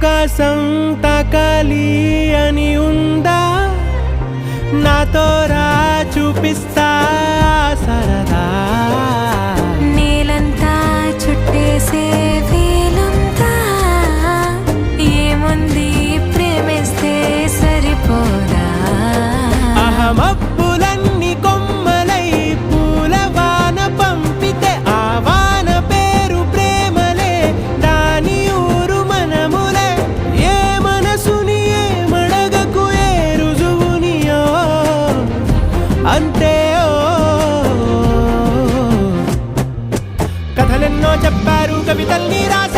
ఆకాశం తాకాలి అని ఉందా నాతో రా చూపిస్తా సరదా నేలంతా చుట్టేసే వేలంతా ఏముంది ప్రేమిస్తే సరిపోదా అహమబ్బులన్నీ కొమ్మలై పూలవాన పంపితే ఆ వాన పేరు ప్రేమలే దాని ఊరు మనములే ఏ మనసుని ఏ మడగకు ఏ రుజువునియో అంతే కథలెన్నో చెప్పారు కవితల్ని రాసి